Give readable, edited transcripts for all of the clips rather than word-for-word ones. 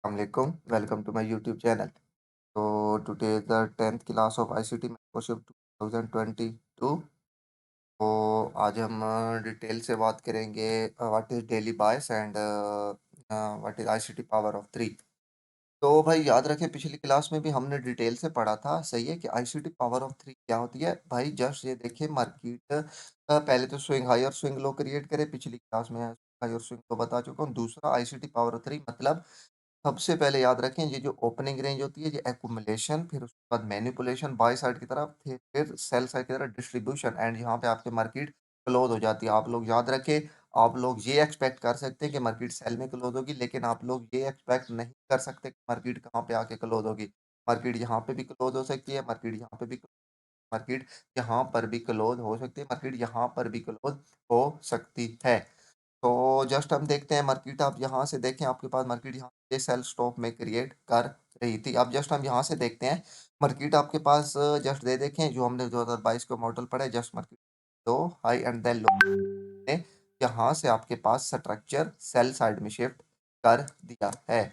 Assalamualaikum. Welcome to my YouTube channel. So today is the 10th class of ICT Mentorship 2022. तो आज हम detail से बात करेंगे what is daily bias and what is ICT power of 3। तो भाई याद रखें पिछली क्लास में भी हमने डिटेल से पढ़ा था, सही है, कि आईसीटी पावर ऑफ 3 क्या होती है। भाई जस्ट ये देखिए मार्केट पहले तो स्विंग हाई और स्विंग लो क्रिएट करे, पिछली क्लास में हाई और स्विंग लो बता चुका हूँ। दूसरा आईसीटी पावर ऑफ 3 मतलब सबसे पहले याद रखें ये जो ओपनिंग रेंज होती है ये एक्यूमुलेशन, फिर उसके बाद मैनिपुलेशन बाय साइड की तरफ, फिर सेल साइड की तरफ डिस्ट्रीब्यूशन एंड यहाँ पे आपकी मार्केट क्लोज हो जाती है। आप लोग याद रखें, आप लोग ये एक्सपेक्ट कर सकते हैं कि मार्केट सेल में क्लोज होगी, लेकिन आप लोग ये एक्सपेक्ट नहीं कर सकते कि मार्केट कहाँ पे आके क्लोज होगी। मार्केट यहाँ पे भी क्लोज हो सकती है, मार्केट यहाँ पे भी, मार्केट यहाँ पर भी क्लोज हो सकती है, मार्केट यहाँ पर भी क्लोज हो सकती है। तो जस्ट हम देखते हैं मार्केट, आप यहाँ से देखें आपके पास मार्केट यहाँ पे सेल स्टॉप में क्रिएट कर रही थी। अब जस्ट हम यहाँ से देखते हैं मार्केट आपके पास, जस्ट दे देखें जो हमने 2022 का मॉडल पढ़ा है। Just market low high and then low ने यहाँ से आपके पास स्ट्रक्चर सेल साइड में शिफ्ट कर दिया है।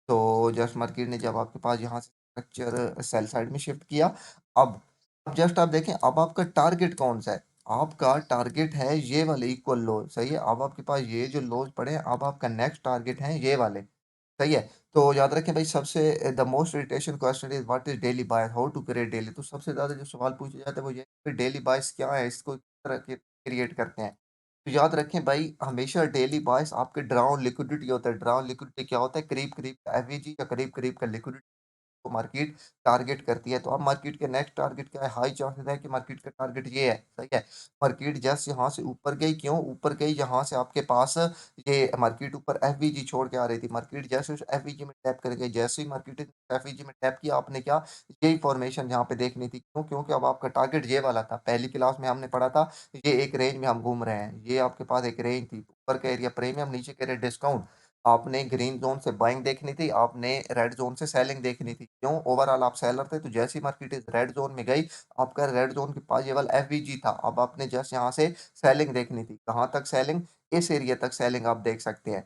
तो जस्ट मार्केट ने जब आपके पास यहाँ से स्ट्रक्चर सेल साइड में शिफ्ट किया, अब जस्ट आप देखें अब आपका टारगेट कौन सा है। आपका टारगेट है ये वाले इक्वल लो, सही है। अब आपके पास ये जो लोज पड़े हैं, अब आपका नेक्स्ट टारगेट है ये वाले, सही है। तो याद रखें भाई, सबसे the most irritation question is what is daily bias, how to create daily. तो सबसे ज्यादा जो सवाल पूछे जाते हैं वो ये है डेली बायस क्या है, इसको किस तरह के क्रिएट करते हैं। तो याद रखें भाई, हमेशा डेली बायस आपके ड्राउन लिक्विडिटी होता है। ड्राउन लिक्विडिटी क्या होता है, करीब करीब का एवरेज या करीब करीब का लिक्विडिटी को मार्केट टारगेट करती है। तो अब मार्केट के नेक्स्ट टारगेट क्या है, हाई चांसेस है कि मार्केट का टारगेट ये है, सही है। मार्केट जस्ट यहाँ से ऊपर गई, क्यों ऊपर गई, यहाँ से आपके पास ये मार्केट ऊपर एफवीजी छोड़ के आ रही थी। मार्केट जैसे उस एफवीजी में टैप कर गई, जैसे ही मार्केट एफवीजी में टैप किया, आपने क्या यही फॉर्मेशन यहाँ पे देखनी थी। क्यों, क्योंकि अब आपका टारगेट ये वाला था। पहली क्लास में हमने पढ़ा था ये एक रेंज में हम घूम रहे हैं, ये आपके पास एक रेंज थी, ऊपर का एरिया प्रीमियम, नीचे का एरिया डिस्काउंट। आपने ग्रीन ज़ोन से बाइंग देखनी थी, आपने रेड ज़ोन से सेलिंग देखनी थी। क्यों, ओवरऑल आप सेलर थे, तो जैसे ही मार्केट इस रेड ज़ोन में गई, आपका रेड ज़ोन के पास ये वाला एफवीजी था। अब आपने जस्ट यहाँ से सेलिंग देखनी थी। कहाँ तक सेलिंग, इस एरिया तक सेलिंग आप देख सकते हैं,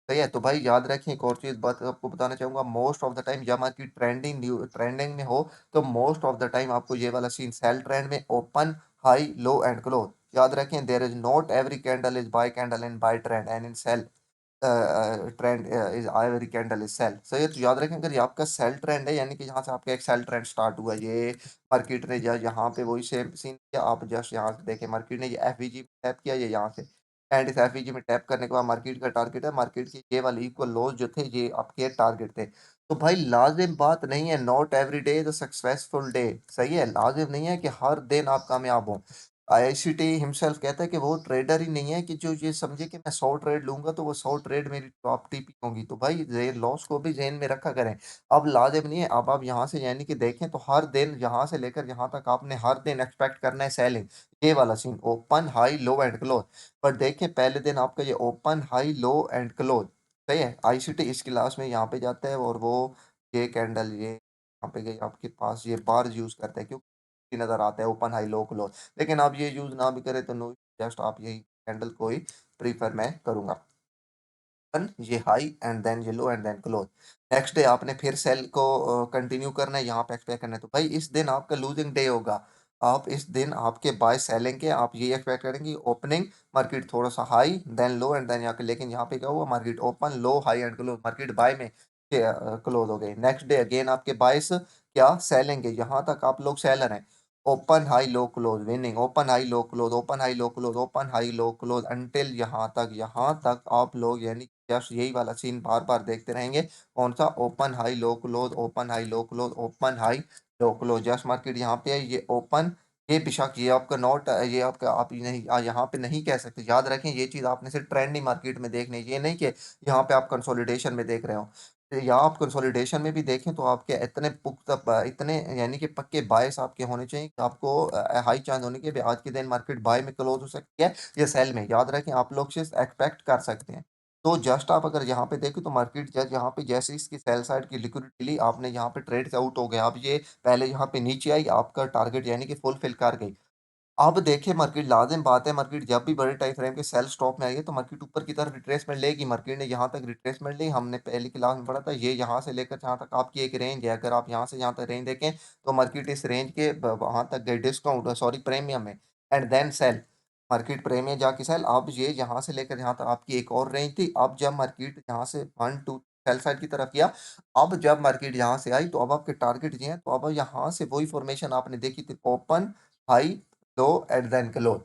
सही है। तो भाई याद रखिए, एक और चीज़ बात आपको बताना चाहूँगा, मोस्ट ऑफ द टाइम जब मार्केट ट्रेंडिंग में हो, तो मोस्ट ऑफ द टाइम आपको ये वाला सीन सेल ट्रेंड में open high low and close. याद रखें, there is not every candle is buy candle in buy trend and in sell trend is every candle is sell, सही है। तो याद रखें, अगर ये आपका सेल ट्रेंड है, यानी कि यहाँ से आपका एक सेल ट्रेंड स्टार्ट हुआ, ये मार्केट ने यहाँ पे वही सेम सीन किया। आप जस्ट यहाँ से देखें, मार्केट ने ये एफवीजी में टैप किया, ये यहाँ से, एंड इस एफवीजी में टैप करने के बाद मार्केट का टारगेट है, मार्केट के ये वाले इक्वल लोज जो थे ये आपके टारगेट थे। तो भाई लाजिम बात नहीं है, not every day is a successful day, सही है। लाजिम नहीं है कि हर दिन आप कामयाब हो। आईआईसीटी हिमसेल्फ कहता है कि वो ट्रेडर ही नहीं है कि जो ये समझे कि मैं 100 ट्रेड लूँगा तो वो 100 ट्रेड मेरी टॉप टीपी होंगी। तो भाई ज़े लॉस को भी ज़हन में रखा करें। अब लाज़िम नहीं है, अब आप यहाँ से यानी कि देखें तो हर दिन यहाँ से लेकर यहाँ तक आपने हर दिन एक्सपेक्ट करना है सेलिंग, ये वाला scene open, high, low and close. पर देखें पहले दिन आपका ये open, high, low and close, सही है। आईसीटी इस क्लास में यहाँ पे जाता है और वो ये कैंडल ये यहाँ पे गई आपके पास, ये बार्स यूज़ करता है क्योंकि नज़र आता है ओपन, हाई, लो, क्लोज़। लेकिन आप ये यूज़ ना भी करें तो नो, जस्ट आप यही कैंडल को ही प्रेफ़र मैं करूँगा। ये हाई एंड देन ये low and then close. Next day आपने फिर सेल को कंटिन्यू करना है, यहाँ पे एक्सपेक्ट करना है। तो भाई इस दिन आपका लूजिंग डे होगा। आप इस दिन आपके बाय सेलिंग के आप ये एक्सपेक्ट करेंगे, ओपनिंग मार्केट थोड़ा सा high then low and then यहाँ पे, लेकिन यहाँ पे क्या हुआ, market open, low, high and close, market buy में क्लोज हो गई। नेक्स्ट डे अगेन आपके बायस क्या सेलिंग है, यहाँ तक आप लोग सेलर हैं। ओपन हाई लो क्लोज विनिंग, ओपन हाई लो क्लोज, ओपन हाई लो क्लोज, ओपन हाई लो क्लोज अंटिल यहाँ तक आप लोग यानी जस्ट यही वाला सीन बार बार देखते रहेंगे। कौन सा, ओपन हाई लो क्लोज, ओपन हाई लो क्लोज, ओपन हाई लो क्लोज। जस्ट मार्केट यहाँ पे है, ये ओपन, ये बेशक ये आपका नॉट, ये आपका आप नहीं यहाँ पे नहीं कह सकते। याद रखें ये चीज़ आपने सिर्फ ट्रेंडिंग मार्केट में देखनी है, ये नहीं कि यहाँ पे आप कंसोलिडेशन में देख रहे हो। या आप कंसोलिडेशन में भी देखें तो आपके इतने पुख्ता इतने यानी कि पक्के बायस आपके होने चाहिए कि आपको हाई चांस होने के भी आज के दिन मार्केट बाय में क्लोज हो सकती है या सेल में। याद रखें आप लोग सिर्फ एक्सपेक्ट कर सकते हैं। तो जस्ट आप अगर यहाँ पे देखें तो मार्केट जस्ट यहाँ पे जैसे इसकी सेल साइड की लिक्विडिटी ली, आपने यहाँ पे ट्रेड से आउट हो गया। अब ये पहले यहाँ पे नीचे आई, आपका टारगेट यानी कि फुलफिल कर गई। अब देखिए मार्केट लाज़िम बात है, मार्केट जब भी बड़े टाइम फ्रेम के सेल स्टॉप में आई है, तो मार्केट ऊपर की तरफ रिट्रेसमेंट लेगी। मार्केट ने यहाँ तक रिट्रेसमेंट ली, हमने पहली क्लास में पढ़ा था, ये यहाँ से लेकर जहाँ तक आपकी एक रेंज है, अगर आप यहाँ से यहाँ तक रेंज देखें, तो मार्केट इस रेंज के वहाँ तक गई, डिस्काउंट सॉरी प्रीमियम में, and then sell. Market premium जाके सेल, अब ये यहाँ से लेकर यहाँ तक आपकी एक और रेंज थी। अब जब मार्केट यहाँ से वन टू सेल साइड की तरफ किया, अब जब मार्केट यहाँ से आई, तो अब आपके टारगेट ये हैं, तो अब यहाँ से वही फॉर्मेशन आपने देखी थी, open, high, low and then close.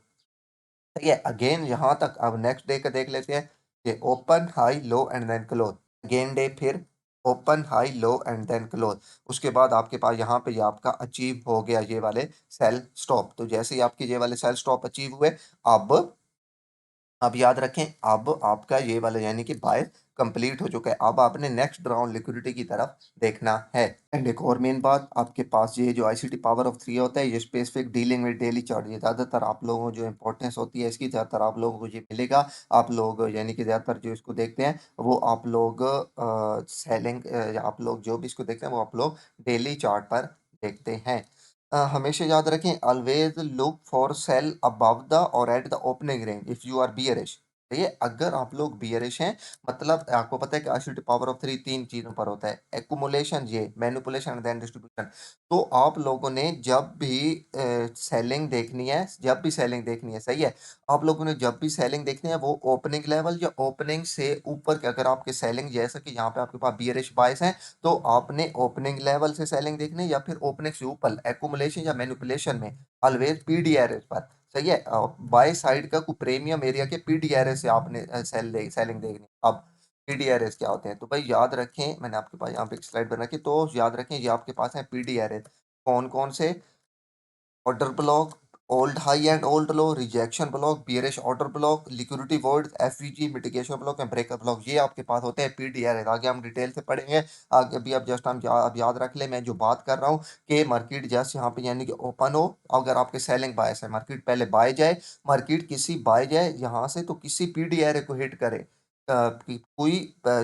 ठीक है, अगेन यहाँ तक अब नेक्स्ट डे का देख लेते हैं। ये open, high, low and then close. Again day फिर open, high, low and then close. उसके बाद आपके पास यहाँ पे ये आपका अचीव हो गया ये वाले सेल स्टॉप। तो जैसे ही आपके ये वाले सेल स्टॉप अचीव हुए, अब अब याद रखें, अब आपका ये वाला यानी कि बाय कंप्लीट हो चुका है। अब आपने नेक्स्ट राउंड लिक्विडिटी की तरफ देखना है। एंड एक और मेन बात, आपके पास ये जो आईसीटी पावर ऑफ 3 होता है, ये specific dealing with daily chart, ये ज़्यादातर आप लोगों को जो इंपॉर्टेंस होती है इसकी, ज़्यादातर आप लोगों को ये मिलेगा। आप लोग यानी कि ज़्यादातर जो इसको देखते हैं, वो आप लोग सेलिंग, आप लोग जो भी इसको देखते हैं, वो आप लोग डेली चार्ट पर देखते हैं। हमेशा याद रखें, always look for sell above the और at the opening range if you are bearish. ठीक है, अगर आप लोग बियरिश हैं, मतलब आपको पता है कि आशीटी पावर ऑफ 3 3 चीज़ों पर होता है, एक्युमुलेशन, ये मैनिपुलेशन एंड देन डिस्ट्रीब्यूशन। तो आप लोगों ने जब भी सेलिंग देखनी है, जब भी सेलिंग देखनी है, सही है, आप लोगों ने जब भी सेलिंग देखनी है, वो ओपनिंग लेवल या ओपनिंग से ऊपर के, अगर आपके सेलिंग जैसा कि यहाँ पे आपके पास बियरिश बायस है, तो आपने ओपनिंग लेवल से सेलिंग देखनी है या फिर ओपनिंग से ऊपर एक्युमुलेशन या मैनिपुलेशन में, ऑलवेज पीडीआरएस पर। सही है, बाय साइड का कोई प्रीमियम एरिया के पीडीआरएस से आपने सेलिंग देखनी है। अब पीडीआरएस क्या होते हैं, तो भाई याद रखें, मैंने आपके पास यहाँ पे एक स्लाइड बना के, तो याद रखें ये आपके पास है पीडीआरएस। कौन कौन से? Order block, old high and old low, rejection block, bearish order block, liquidity void, FVG, mitigation block and breakup block, ये आपके पास होते हैं पीडीआरएस। आगे हम डिटेल से पढ़ेंगे। आगे अभी अब जस्ट अब याद रख ले, मैं जो बात कर रहा हूँ कि मार्केट जस्ट यहाँ पे यानी कि ओपन हो, अगर आपके सेलिंग बायस है, मार्केट पहले बाय जाए, मार्केट किसी बाय जाए यहाँ से, तो किसी पीडीआरए को हिट करे, कोई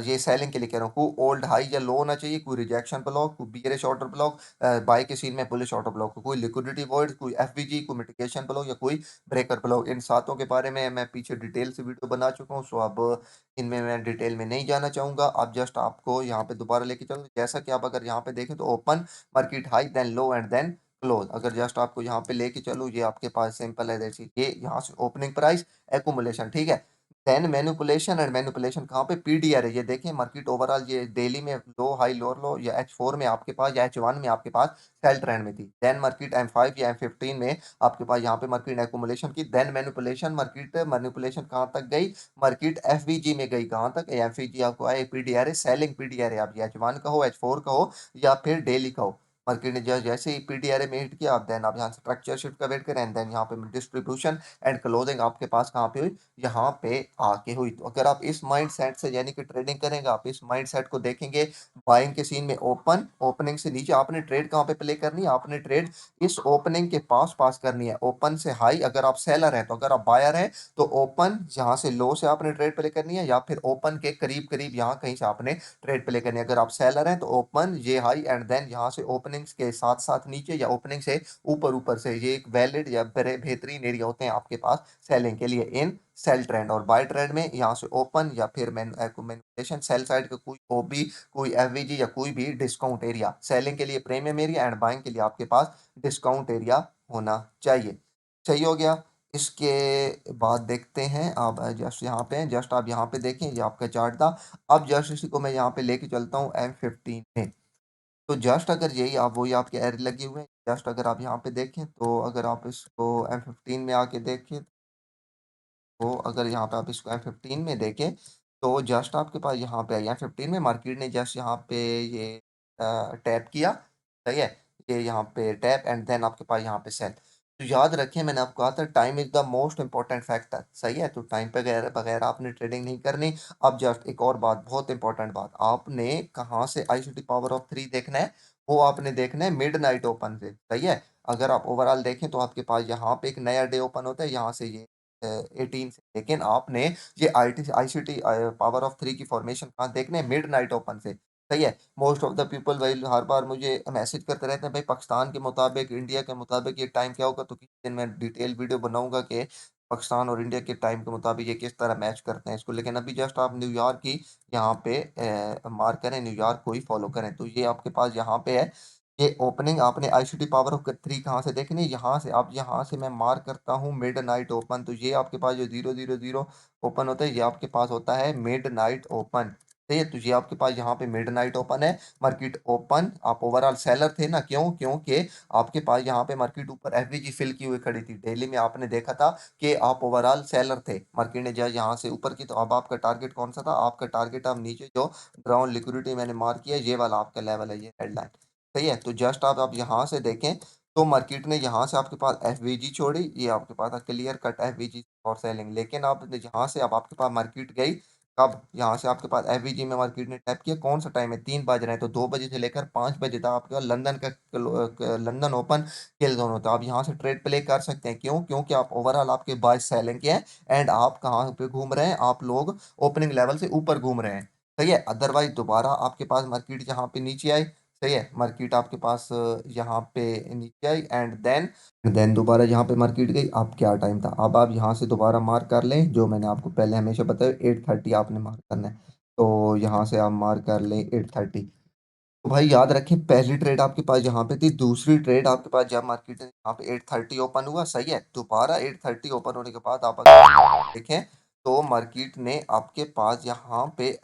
ये सेलिंग के लिए कह रहा हूँ, कोई ओल्ड हाई या लो होना चाहिए, कोई रिजेक्शन ब्लॉक, कोई बियरिश ऑर्डर ब्लॉक, बाय के सीन में बुलिश ऑटो ब्लॉक, कोई लिक्विडिटी वॉइड, कोई एफवीजी, कोई मिटिगेशन ब्लॉक या कोई ब्रेकर ब्लॉक। इन सातों के बारे में मैं पीछे डिटेल से वीडियो बना चुका हूँ, सो अब इनमें मैं डिटेल में नहीं जाना चाहूँगा। अब जस्ट आपको यहाँ पे दोबारा लेके चलूँ, जैसा कि आप अगर यहाँ पे देखें, तो open, market high, then low and then close. अगर जस्ट आपको यहाँ पे लेके चलूँ, ये आपके पास सिंपल है, जैसे ये यहाँ से ओपनिंग प्राइस, एकुमुलेशन, ठीक है, देन मैनिपुलेशन, एंड मैनिपुलेशन कहाँ पे? पीडीआर है। ये देखें मार्केट ओवरऑल ये डेली में लो हाई लो लो, या H4 में आपके पास, या H1 में आपके पास सेल ट्रेंड में थी। देन मार्केट M5 या M15 में आपके पास यहाँ पे मार्केट एक्युमुलेशन की, देन मैनिपुलेशन, मार्केट मैनिपुलेशन कहाँ तक गई? मार्केट एफवीजी में गई, कहाँ तक? एफवीजी आपको आए पीडीआर है, सेलिंग पीडीआर है, आप ये H1 का हो, H4 का हो, या फिर डेली का हो। मार्केट ने जैसे ही पीडीआर में हिट किया, आप देन आप यहाँ से स्ट्रक्चर शिफ्ट का वेट करें, एंड देन यहाँ पे डिस्ट्रीब्यूशन एंड क्लोजिंग आपके पास कहाँ पे हुई? यहाँ पे आके हुई। तो अगर आप इस माइंडसेट से यानी कि ट्रेडिंग करेंगे, आप इस माइंडसेट को देखेंगे, बाइंग के सीन में ओपन, ओपनिंग से नीचे आपने ट्रेड कहाँ पे प्ले करनी है? आपने ट्रेड इस ओपनिंग के पास पास करनी है, ओपन से हाई। अगर आप सेलर हैं, तो अगर आप बायर हैं, तो ओपन यहाँ से लो से आपने ट्रेड प्ले करनी है, या फिर ओपन के करीब करीब यहाँ कहीं से आपने ट्रेड प्ले करनी है। अगर आप सेलर हैं, तो ओपन ये हाई, एंड देन यहाँ से ओपनिंग्स के साथ साथ नीचे, या ओपनिंग से ऊपर ऊपर से, ये एक वैलिड या बेहतरीन एरिया होते हैं आपके पास सेलिंग के लिए इन सेल ट्रेंड। और बाय ट्रेंड में यहाँ से ओपन, या फिर मैनिपुलेशन, सेल साइड का कोई ओबी, कोई एफवीजी, या कोई भी डिस्काउंट एरिया, सेलिंग के लिए प्रीमियम एरिया एंड बाइंग के लिए आपके पास डिस्काउंट एरिया होना चाहिए। सही हो गया। इसके बाद देखते हैं, अब जस्ट यहाँ पे, जस्ट आप यहाँ पे देखें, ये आपका चार्ट था। अब जस्ट इसी को मैं यहाँ पे लेके चलता हूँ M15 में। तो जस्ट अगर यही आप वही आपके एरो लगे हुए हैं, जस्ट अगर आप यहाँ पे देखें, तो अगर आप इसको M15 में आके देखें, तो अगर यहाँ पे आप इसको M15 में देखें, तो जस्ट आपके पास यहाँ पे M15 में मार्केट ने जस्ट यहाँ पे ये टैप किया, सही है, ये यहाँ पे टैप, एंड देन आपके पास यहाँ पे सेल। तो याद रखें, मैंने आपको कहा था time is the most important factor, सही है, तो टाइम पे बगैर बगैर आपने ट्रेडिंग नहीं करनी। अब जस्ट एक और बात, बहुत इंपॉर्टेंट बात, आपने कहाँ से आईसीटी पावर ऑफ 3 देखना है? वो आपने देखना है मिड नाइट ओपन से, सही है। अगर आप ओवरऑल देखें, तो आपके पास यहाँ पे एक नया डे ओपन होता है, यहाँ से ये 18 से, लेकिन आपने ये आईसीटी पावर ऑफ 3 की फॉर्मेशन कहाँ देखने? मिड नाइट ओपन से। सही है? मोस्ट ऑफ द पीपल वही हर बार मुझे मैसेज करते रहते हैं, भाई पाकिस्तान के मुताबिक, इंडिया के मुताबिक ये टाइम क्या होगा? तो किसी दिन मैं डिटेल वीडियो बनाऊँगा कि पाकिस्तान और इंडिया के टाइम के मुताबिक ये किस तरह मैच करते हैं इसको। लेकिन अभी जस्ट आप न्यूयॉर्क की यहाँ पे मार्क करें, न्यूयॉर्क को ही फॉलो करें। तो ये आपके पास यहाँ पे है, ये ओपनिंग आपने आईसीटी पावर ऑफ 3 कहाँ से देखनी है? यहाँ से। अब यहाँ से मैं मार्क करता हूँ मिडनाइट ओपन, तो ये आपके पास जो 000 ओपन होता है, ये आपके पास होता है मिडनाइट ओपन। सही है? तो ये आपके पास यहाँ पे मिडनाइट ओपन है, मार्केट ओपन, आप ओवरऑल सेलर थे ना, क्यों? क्योंकि आपके पास यहाँ पे मार्केट ऊपर एफवीजी फिल की हुई खड़ी थी। डेली में आपने देखा था कि आप ओवरऑल सेलर थे, मार्केट ने जो यहाँ से ऊपर की, तो अब आपका टारगेट कौन सा था? आपका टारगेट अब नीचे जो ग्राउंड लिक्विडिटी मैंने मार्क किया, ये वाला आपका लेवल है, ये हेडलाइन। सही है? तो जस्ट आप यहाँ से देखें, तो मार्केट ने यहाँ से आपके पास एफवीजी छोड़ी, ये आपके पास क्लियर कट एफवीजी और सेलिंग। लेकिन अब यहाँ से अब आपके पास मार्केट गई कब? यहाँ से आपके पास एफवीजी में मार्केट ने टैप किया, कौन सा टाइम है? 3 बज रहे हैं, तो 2 बजे से लेकर 5 बजे तक आपके पास लंदन ओपन खेल जोन होता है। आप यहाँ से ट्रेड प्ले कर सकते हैं, क्यों? क्योंकि आप ओवरऑल आपके बाय सेलिंग के हैं, एंड आप कहाँ पे घूम रहे हैं? आप लोग ओपनिंग लेवल से ऊपर घूम रहे हैं। सही है? अदरवाइज दोबारा आपके पास मार्केट यहाँ पे नीचे आई। सही है? मार्केट आपके पास यहाँ पे नीचे आई, एंड देन दोबारा यहाँ पे मार्केट गई। अब क्या टाइम था? अब आप यहाँ से दोबारा मार्क कर लें, जो मैंने आपको पहले हमेशा बताया, 8:30 आपने मार्क करना है। तो यहाँ से आप मार्क कर लें 8:30। तो भाई याद रखें, पहली ट्रेड आपके पास यहाँ पे थी, दूसरी ट्रेड आपके पास जब मार्केट यहाँ पे 8:30 ओपन हुआ। सही है? दोबारा 8:30 ओपन होने के बाद आप अगर देखें, तो मार्केट ने आपके पास यहाँ पे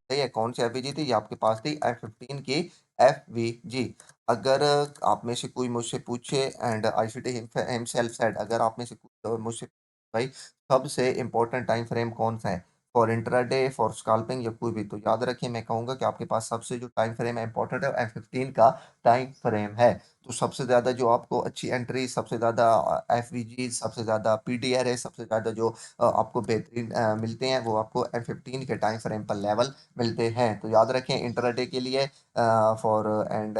सही है, कौन सी एफवीजी थी? ये आपके पास थी F15 की एफवीजी। अगर आप में से कोई मुझसे पूछे, एंड आईसीटी हिमसेल्फ सेड, अगर आप में से कोई मुझसे भाई सबसे इंपॉर्टेंट टाइम फ्रेम कौन सा है फॉर इंट्राडे, फॉर स्कैल्पिंग या कोई भी, तो याद रखिए मैं कहूंगा कि आपके पास सबसे जो टाइम फ्रेम है इंपॉर्टेंट है, F15 का टाइम फ्रेम है। तो सबसे ज़्यादा जो आपको अच्छी एंट्री, सबसे ज़्यादा एफवीजी, सबसे ज़्यादा पीडीआर है, सबसे ज़्यादा जो आपको बेहतरीन मिलते हैं, वो आपको F15 के टाइम फ्रेम पर लेवल मिलते हैं। तो याद रखें इंटरडे के लिए फॉर एंड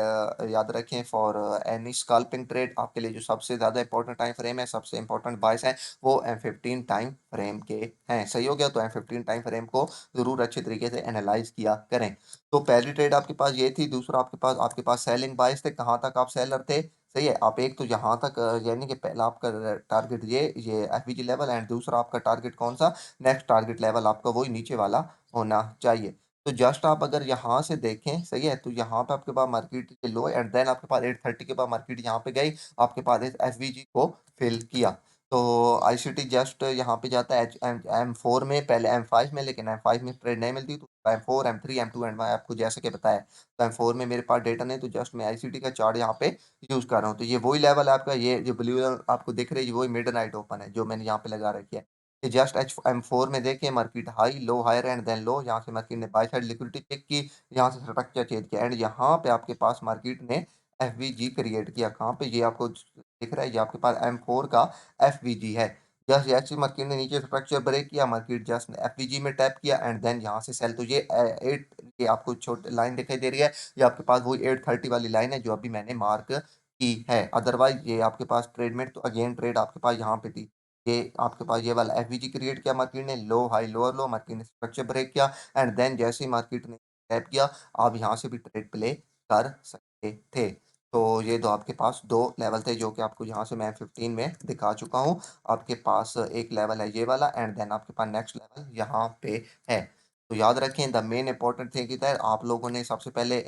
याद रखें फॉर एनी स्कैल्पिंग ट्रेड, आपके लिए जो सबसे ज़्यादा इंपॉर्टेंट टाइम फ्रेम है, सबसे इंपॉर्टेंट बाइस है, वो M15 टाइम फ्रेम के हैं। सही हो गया? तो M15 टाइम फ्रेम को ज़रूर अच्छे तरीके से एनालाइज किया करें। तो पहली ट्रेड आपके पास ये थी। दूसरा आपके पास सेलिंग बाइस थे। कहाँ तक आप सेलर थे? सही है? आप एक तो यहाँ तक यानी कि पहला आपका टारगेट ये एफवीजी लेवल, एंड दूसरा आपका टारगेट कौन सा? नेक्स्ट टारगेट लेवल आपका वही नीचे वाला होना चाहिए। तो जस्ट आप अगर यहाँ से देखें, सही है, तो यहाँ पे आपके पास मार्केट के लो, एंड देन आपके पास 8:30 के बाद मार्केट यहाँ पे गई, आपके पास इस एफवीजी को फिल किया। तो आईसीटी जस्ट यहाँ पे जाता है एम फोर में, पहले M5 में, लेकिन M5 में ट्रेड नहीं मिलती, तो M4 M3 M2 एंड आपको जैसे कि बताया। तो M4 में मेरे पास डेटा नहीं, तो जस्ट मैं आईसीटी का चार्ट यहाँ पे यूज कर रहा हूँ। तो ये वही लेवल है आपका, ये जो ब्लू आपको दिख रही है, वही मिड नाइट ओपन है जो मैंने यहाँ पे लगा रखी है। जस्ट M4 में देखिए, market high low higher and then low, यहाँ से मार्केट ने बाय साइड लिक्विडिटी पिक की, यहाँ से स्ट्रक्चर चेंज किया, एंड यहाँ पे आपके पास मार्केट ने एफवीजी क्रिएट किया। कहाँ पे? ये आपको दिख रहा है, ये आपके पास M4 का एफवीजी है। जस्ट जैसे मार्केट ने नीचे स्ट्रक्चर ब्रेक किया, मार्केट जस्ट एफवीजी में टैप किया, एंड देन यहाँ से सेल। तो ये एट, ये आपको छोटी लाइन दिखाई दे रही है, ये आपके पास वही 8:30 वाली लाइन है जो अभी मैंने मार्क की है। अदरवाइज ये आपके पास ट्रेड में, तो अगेन ट्रेड आपके पास यहाँ पे थी, ये आपके पास ये वाला एफवीजी क्रिएट किया मार्केट ने, लो हाई लोअर लो, मार्केट ने स्ट्रक्चर ब्रेक किया, एंड देन जैसे ही मार्केट ने टैप किया, आप यहाँ से भी ट्रेड प्ले कर सकते थे। तो ये दो आपके पास दो लेवल थे, जो कि आपको यहाँ से मैं 15 में दिखा चुका हूँ। आपके पास एक लेवल है ये वाला, एंड देन आपके पास नेक्स्ट लेवल यहाँ पे है। तो याद रखें, द मेन इंपॉर्टेंट थिंग इधर आप लोगों ने सबसे पहले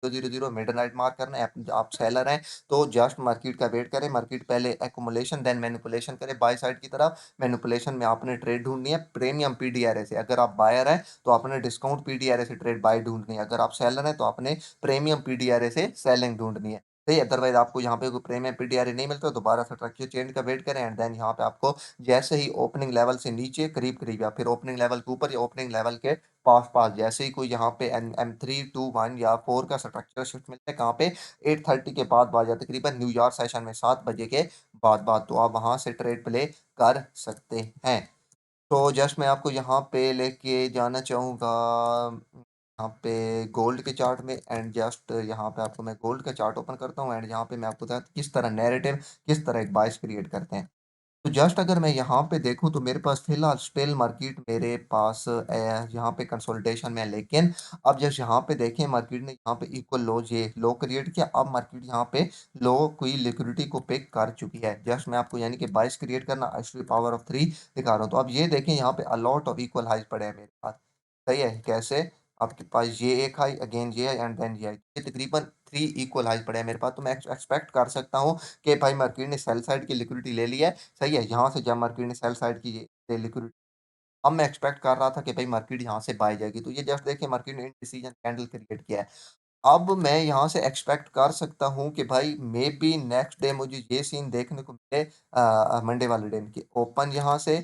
000 मिडनाइट मार्क करना है। आप सेलर हैं, तो जस्ट मार्केट का वेट करें, मार्केट पहले एक्युमुलेशन देन मैनिपुलेशन करें बाय साइड की तरफ। मैनिपुलेशन में आपने ट्रेड ढूंढनी है प्रीमियम पीडीआरए से। अगर आप बायर हैं, तो आपने डिस्काउंट पीडीआरए से ट्रेड बाय ढूंढनी है। अगर आप सेलर हैं, तो आपने प्रीमियम पीडीआरए से सेलिंग ढूंढनी है। सही, अदरवाइज आपको यहाँ पे कोई प्रीमियम पीडीआरए नहीं मिलता, तो दोबारा स्ट्रक्चर चेंज का वेट करें, एंड देन यहाँ पे आपको जैसे ही ओपनिंग लेवल से नीचे करीब करीब, या फिर ओपनिंग लेवल के ऊपर या ओपनिंग लेवल के पास पास, जैसे ही कोई यहाँ पे M3 2 1 या 4 का स्ट्रक्चर शिफ्ट मिलता है, कहाँ पे? 8:30 के बाद या तकरीबन न्यूयॉर्क सेशन में 7 बजे के बाद, तो आप वहां से ट्रेड प्ले कर सकते हैं। तो जस्ट मैं आपको यहाँ पे लेके जाना चाहूँगा यहाँ पे गोल्ड के चार्ट में, एंड जस्ट यहाँ पे आपको मैं गोल्ड का चार्ट ओपन करता हूँ, एंड यहाँ पे मैं आपको बताता हूँ किस तरह नैरेटिव, किस तरह एक बायस क्रिएट करते हैं। तो जस्ट अगर मैं यहाँ पे देखूँ तो मेरे पास फ़िलहाल स्टिल मार्केट मेरे पास यहाँ पे कंसोलिडेशन में है। लेकिन अब जस्ट यहाँ पे देखें मार्केट ने यहाँ पे इक्वल लो ये लो क्रिएट किया। अब मार्केट यहाँ पे लो कोई लिक्विडिटी को पिक कर चुकी है। जस्ट मैं आपको यानी कि बाइस क्रिएट करना एक्चुअली पावर ऑफ 3 दिखा रहा हूँ। तो अब ये देखें यहाँ पे a lot of equal highs पड़े हैं मेरे पास। सही है? कैसे? आपके पास ये एक हाई, अगेन ये हाई एंड देन ये हाई। ये तकरीबन 3 इक्वल हाइज़ पड़े हैं मेरे पास। तो मैं एक्सपेक्ट कर सकता हूँ कि भाई मार्केट ने सेल साइड की लिक्विडिटी ले ली है। सही है? यहाँ से जब मार्केट ने सेल साइड की ये लिक्विडिटी, अब मैं एक्सपेक्ट कर रहा था कि भाई मार्केट यहाँ से बाय जाएगी। तो ये जस्ट देखिए मार्केट ने इंडिसीजन कैंडल क्रिएट किया है। अब मैं यहाँ से एक्सपेक्ट कर सकता हूँ कि भाई मे बी नेक्स्ट डे मुझे ये सीन देखने को मिले मंडे वाले दिन की ओपन यहाँ से,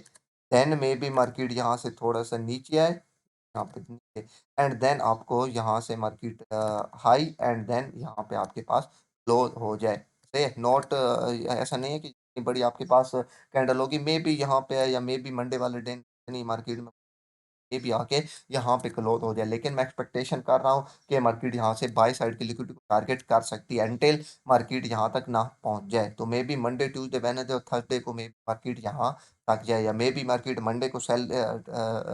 देन मे बी मार्केट यहाँ से थोड़ा-सा नीचे आए, यहाँ पे नीचे एंड देन आपको यहाँ से मार्केट हाई एंड देन यहाँ पे आपके पास क्लोज़ हो जाए। सही है? नॉट ऐसा नहीं है कि इतनी बड़ी आपके पास कैंडल होगी, मे बी यहाँ पे है या मे बी मंडे वाले दिन इतनी मार्केट में ये भी आके यहाँ पे क्लोज़ हो जाए। लेकिन मैं एक्सपेक्टेशन कर रहा हूँ कि मार्केट यहाँ से बाय साइड की लिक्विडिटी को टारगेट कर सकती है अनटिल मार्केट यहाँ तक ना पहुँच जाए। तो may be Monday, Tuesday, Wednesday और थर्सडे को मे बी मार्केट यहाँ तक जाए या मे बी मार्केट मंडे को सेल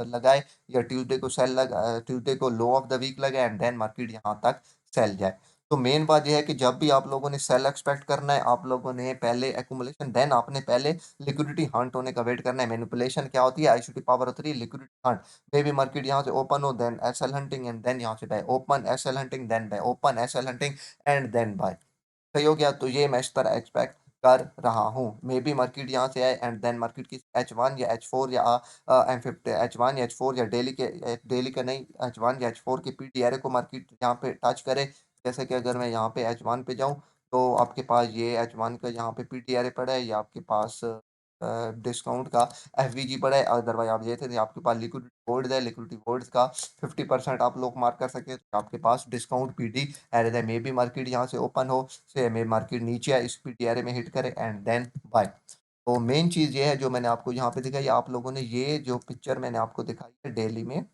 लगाए या ट्यूसडे को लो ऑफ द वीक लगाए एंड देन मार्केट यहाँ तक सेल जाए। तो मेन बात ये है कि जब भी आप लोगों ने सेल एक्सपेक्ट करना है, आप लोगों ने पहले एक्यूमुलेशन देन आपने पहले लिक्विडिटी हंट होने का वेट करना है। मैनिपुलेशन क्या होती है? ICT power of 3 liquidity hunt. Maybe market यहाँ से ओपन हो then SL hunting and then यहाँ से buy, open SL hunting then buy, open SL hunting and then buy. सही हो गया? तो ये मैं इस तरह एक्सपेक्ट कर रहा हूँ। मे बी मार्केट यहाँ से आए एंड देन मार्केट की H1 या H4 या M50 H1 या H4 या डेली का नहीं, H1 या H4 के पीटी एरे को मार्केट यहाँ पे टच करे। जैसे कि अगर मैं यहाँ पे H1 पे जाऊँ, तो आपके पास ये H1 का यहाँ पे पीटी एरे पड़ा है, या आपके पास डिस्काउंट का एफवीजी पड़ा है। अदरवाइज़ आप ये थे आपके पास लिक्विडिटी होल्ड है, लिक्विडिटी होल्ड्स का 50% आप लोग मार्क कर सकते हैं। तो आपके पास डिस्काउंट पीटी एरे है। मे बी मार्केट यहाँ से ओपन हो, से मे मार्केट नीचे आए, इस पीटी एरे में हिट करे एंड देन बाय। तो मेन चीज़ ये है जो मैंने आपको यहाँ पे दिखाई, आप लोगों ने ये जो पिक्चर मैंने आपको दिखाई है डेली में,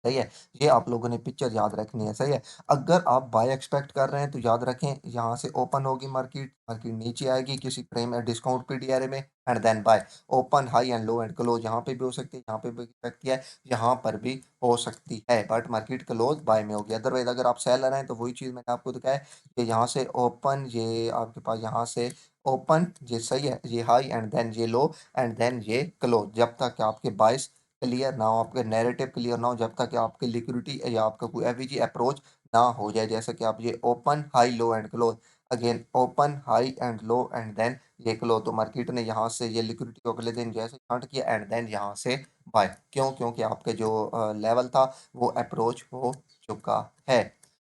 सही है? ये आप लोगों ने पिक्चर याद रखनी है, सही है? अगर आप बाय एक्सपेक्ट कर रहे हैं तो याद रखें यहाँ से ओपन होगी मार्केट, मार्केट नीचे आएगी किसी फ्रेम या डिस्काउंट पीटी एरे में and then buy. Open, high and low and close यहाँ पे भी हो सकती है, यहाँ पे भी हो सकती है, यहाँ पर भी हो सकती है, बट मार्केट क्लोज बाय में होगी। अदरवाइज़ अगर आप सेलर हैं तो वही चीज़ मैंने आपको दिखाया है कि यहाँ से ओपन, ये आपके पास यहाँ से ओपन, ये सही है, ये हाई एंड देन ये लो एंड देन ये क्लोज। जब तक आपके बाइस क्लियर ना हो, आपका नैरेटिव क्लियर ना हो, जब तक कि आपकी लिक्विडिटी या आपका कोई एफवीजी अप्रोच ना हो जाए। जैसे कि आप ये open, high, low and close, again open, high and low and then ये क्लोज। तो मार्केट ने यहाँ से ये लिक्विडिटी को अगले दिन जैसे हट किया एंड देन यहाँ से बाय। क्यों? क्योंकि आपके जो लेवल था वो अप्रोच हो चुका है।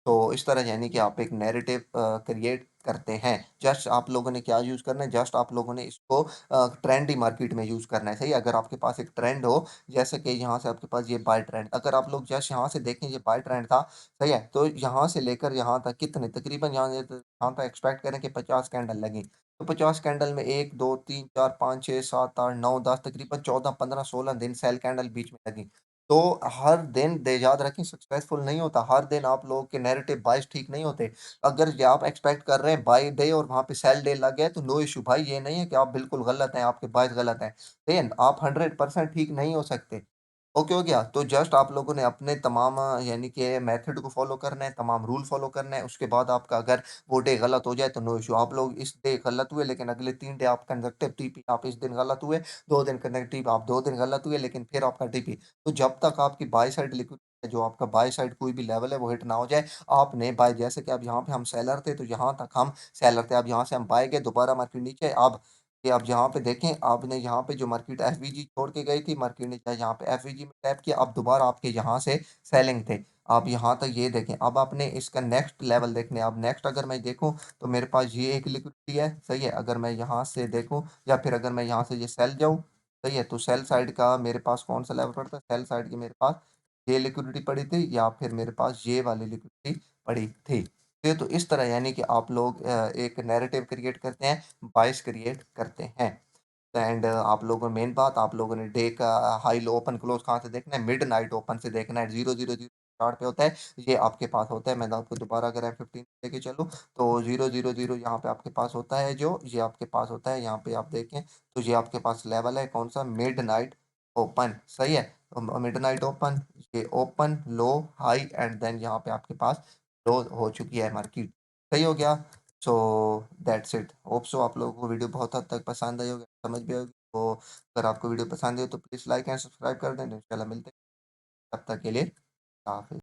तो इस तरह यानी कि आप एक नैरेटिव क्रिएट करते हैं। जस्ट आप लोगों ने क्या यूज़ करना है, जस्ट आप लोगों ने इसको ट्रेंडी मार्केट में यूज़ करना है, सही है? अगर आपके पास एक ट्रेंड हो, जैसे कि यहाँ से आपके पास ये बाय ट्रेंड, अगर आप लोग जस्ट यहाँ से देखें ये बाय ट्रेंड था, सही है? तो यहाँ से लेकर यहाँ तक कितने तकरीबन यहाँ तक एक्सपेक्ट करें कि 50 कैंडल लगें। तो 50 कैंडल में 1, 2, 3, 4, 5, 6, 7, 8, 9, 10 तकरीबन 14, 15, 16 दिन सेल कैंडल बीच में लगी। तो हर दिन दे याद रखें सक्सेसफुल नहीं होता, हर दिन आप लोगों के नैरेटिव बायस ठीक नहीं होते। अगर ये आप एक्सपेक्ट कर रहे हैं बाय डे और वहाँ पे सेल डे लग गया है तो नो इश्यू भाई, ये नहीं है कि आप बिल्कुल गलत हैं, आपके बायस गलत हैं। देन आप 100% ठीक नहीं हो सकते। ओके हो गया? तो जस्ट आप लोगों ने अपने तमाम यानी कि मेथड को फ़ॉलो करना है, तमाम रूल फ़ॉलो करना है। उसके बाद आपका अगर वो डे गलत हो जाए तो नो इश्यू। आप लोग इस डे गलत हुए लेकिन अगले 3 डे आप कंसेक्टिव टीपी, आप इस दिन गलत हुए, 2 दिन कंसेक्टिव आप 2 दिन गलत हुए लेकिन फिर आपका टीपी। तो जब तक आपकी बाय साइड लिक्विड जो आपका बाय साइड कोई भी लेवल है वो हिट ना हो जाए, आपने बाय, जैसे कि अब यहाँ पे हम सेलर थे तो यहाँ तक हम सेलर थे। अब यहाँ से हम बाय गए, दोबारा मार्केट नीचे अब ये आप यहाँ पे देखें, आपने यहाँ पे जो मार्केट एफवीजी छोड़ के गई थी, मार्केट ने चाहे यहाँ पे एफवीजी में टैप किया, अब दोबारा आपके यहाँ से सेलिंग थे। आप यहाँ तक ये देखें, अब आपने इसका नेक्स्ट लेवल देखने हैं। अब नेक्स्ट अगर मैं देखूँ तो मेरे पास ये एक लिक्विडिटी है, सही है? अगर मैं यहाँ से देखूँ या फिर अगर मैं यहाँ से ये सेल जाऊँ, सही है? तो सेल साइड का मेरे पास कौन-सा लेवल पड़ता है? सेल साइड की मेरे पास ये लिक्विडिटी पड़ी थी या फिर मेरे पास ये वाली लिक्विडिटी पड़ी थी। ये तो इस तरह यानी कि आप लोग एक नैरेटिव क्रिएट करते हैं, बायस क्रिएट करते हैं। एंड आप लोगों मेन बात, आप लोगों ने डे का हाई लो ओपन क्लोज कहाँ से देखना है, मिडनाइट ओपन से देखना है, 000 चार्ट पे होता है, ये आपके पास होता है। मैं आपको दोबारा अगर F15 लेके चलूँ, तो 000 यहाँ पे आपके पास होता है जो, ये आपके पास होता है, यहाँ पे आप देखें तो ये आपके पास लेवल है कौन-सा, मिडनाइट ओपन, सही है? मिडनाइट ओपन, ये open, low, high and then यहाँ पे आपके पास लो हो चुकी है मार्केट, सही हो गया? So that's it. Hope so आप लोगों को वीडियो बहुत हद तक पसंद आई होगी, समझ भी होगी। तो अगर आपको वीडियो पसंद है तो प्लीज़ लाइक एंड सब्सक्राइब कर दें। इंशाल्लाह मिलते हैं, तब तक के लिए हाफ़िज़।